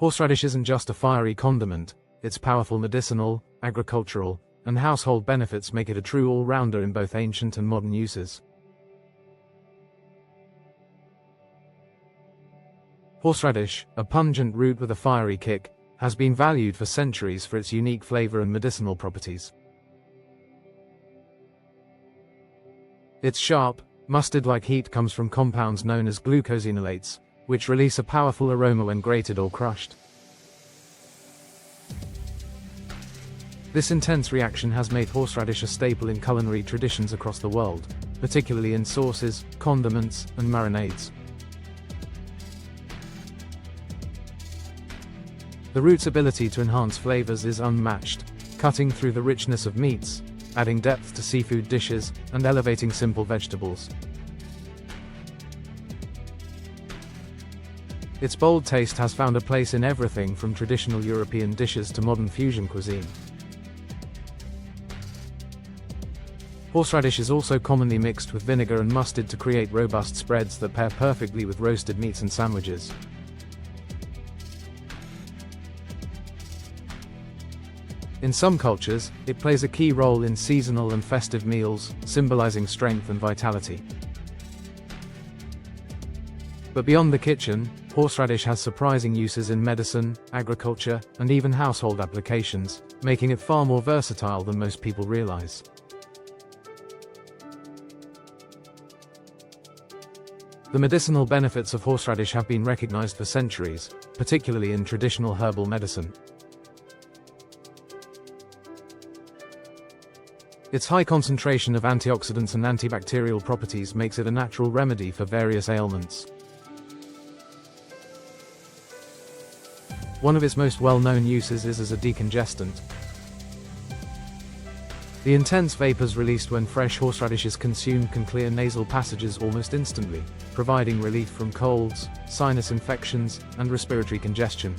Horseradish isn't just a fiery condiment, its powerful medicinal, agricultural, and household benefits make it a true all-rounder in both ancient and modern uses. Horseradish, a pungent root with a fiery kick, has been valued for centuries for its unique flavor and medicinal properties. Its sharp, mustard-like heat comes from compounds known as glucosinolates, which release a powerful aroma when grated or crushed. This intense reaction has made horseradish a staple in culinary traditions across the world, particularly in sauces, condiments, and marinades. The root's ability to enhance flavors is unmatched, cutting through the richness of meats, adding depth to seafood dishes, and elevating simple vegetables. Its bold taste has found a place in everything from traditional European dishes to modern fusion cuisine. Horseradish is also commonly mixed with vinegar and mustard to create robust spreads that pair perfectly with roasted meats and sandwiches. In some cultures, it plays a key role in seasonal and festive meals, symbolizing strength and vitality. But beyond the kitchen, horseradish has surprising uses in medicine, agriculture, and even household applications, making it far more versatile than most people realize. The medicinal benefits of horseradish have been recognized for centuries, particularly in traditional herbal medicine. Its high concentration of antioxidants and antibacterial properties makes it a natural remedy for various ailments. One of its most well-known uses is as a decongestant. The intense vapors released when fresh horseradish is consumed can clear nasal passages almost instantly, providing relief from colds, sinus infections, and respiratory congestion.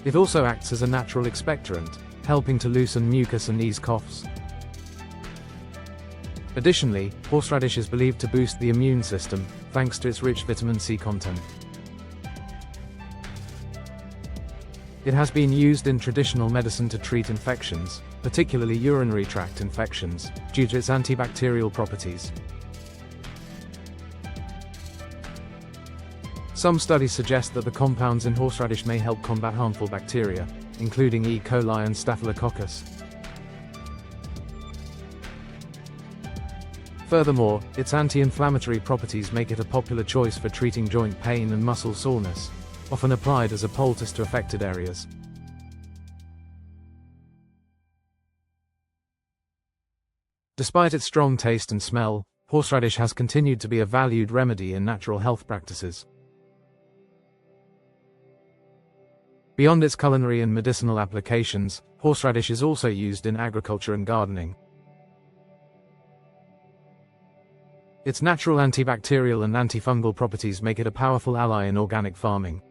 It also acts as a natural expectorant, helping to loosen mucus and ease coughs. Additionally, horseradish is believed to boost the immune system, thanks to its rich vitamin C content. It has been used in traditional medicine to treat infections, particularly urinary tract infections, due to its antibacterial properties. Some studies suggest that the compounds in horseradish may help combat harmful bacteria, including E. coli and Staphylococcus. Furthermore, its anti-inflammatory properties make it a popular choice for treating joint pain and muscle soreness, often applied as a poultice to affected areas. Despite its strong taste and smell, horseradish has continued to be a valued remedy in natural health practices. Beyond its culinary and medicinal applications, horseradish is also used in agriculture and gardening. Its natural antibacterial and antifungal properties make it a powerful ally in organic farming.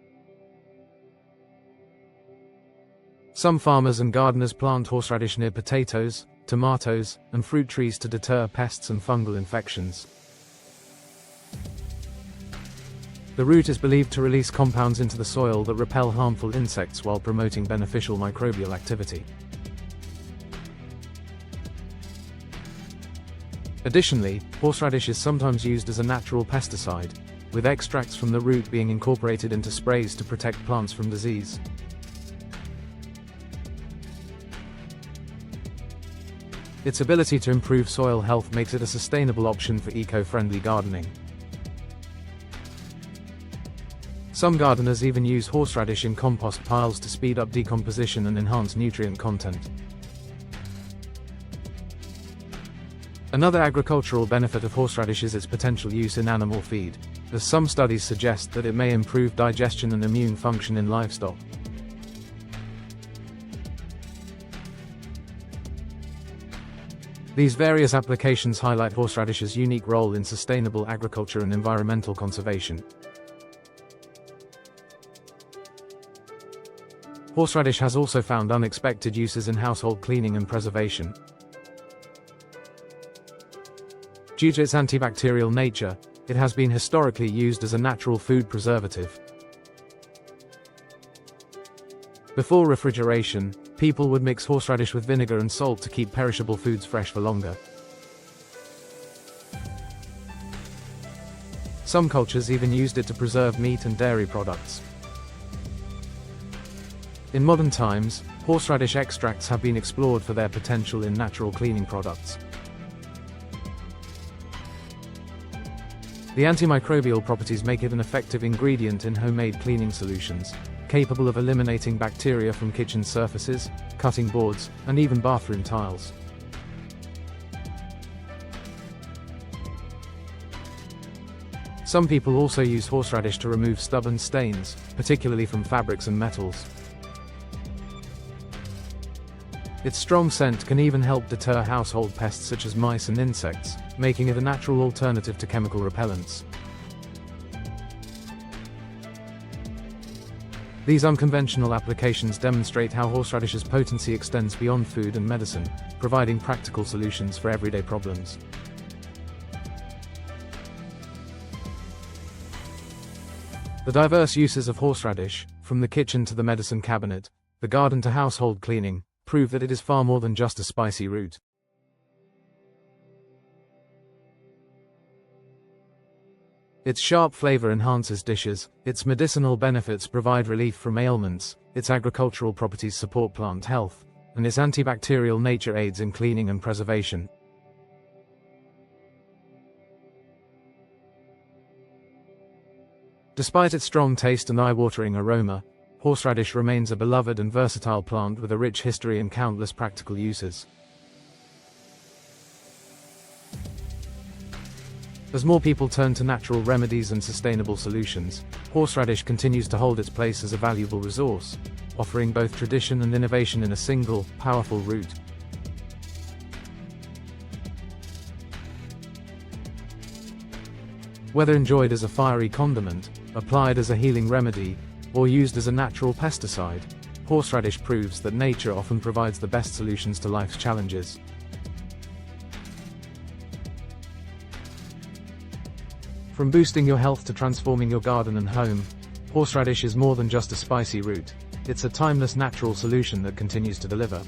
Some farmers and gardeners plant horseradish near potatoes, tomatoes, and fruit trees to deter pests and fungal infections. The root is believed to release compounds into the soil that repel harmful insects while promoting beneficial microbial activity. Additionally, horseradish is sometimes used as a natural pesticide, with extracts from the root being incorporated into sprays to protect plants from disease. Its ability to improve soil health makes it a sustainable option for eco-friendly gardening. Some gardeners even use horseradish in compost piles to speed up decomposition and enhance nutrient content. Another agricultural benefit of horseradish is its potential use in animal feed, as some studies suggest that it may improve digestion and immune function in livestock. These various applications highlight horseradish's unique role in sustainable agriculture and environmental conservation. Horseradish has also found unexpected uses in household cleaning and preservation. Due to its antibacterial nature, It has been historically used as a natural food preservative. Before refrigeration, people would mix horseradish with vinegar and salt to keep perishable foods fresh for longer. Some cultures even used it to preserve meat and dairy products. In modern times, horseradish extracts have been explored for their potential in natural cleaning products. The antimicrobial properties make it an effective ingredient in homemade cleaning solutions, capable of eliminating bacteria from kitchen surfaces, cutting boards, and even bathroom tiles. Some people also use horseradish to remove stubborn stains, particularly from fabrics and metals. Its strong scent can even help deter household pests such as mice and insects, making it a natural alternative to chemical repellents. These unconventional applications demonstrate how horseradish's potency extends beyond food and medicine, providing practical solutions for everyday problems. The diverse uses of horseradish, from the kitchen to the medicine cabinet, the garden to household cleaning, prove that it is far more than just a spicy root. Its sharp flavor enhances dishes, its medicinal benefits provide relief from ailments, its agricultural properties support plant health, and its antibacterial nature aids in cleaning and preservation. Despite its strong taste and eye-watering aroma, horseradish remains a beloved and versatile plant with a rich history and countless practical uses. As more people turn to natural remedies and sustainable solutions, horseradish continues to hold its place as a valuable resource, offering both tradition and innovation in a single, powerful root. Whether enjoyed as a fiery condiment, applied as a healing remedy, or used as a natural pesticide, horseradish proves that nature often provides the best solutions to life's challenges. From boosting your health to transforming your garden and home, horseradish is more than just a spicy root. It's a timeless natural solution that continues to deliver.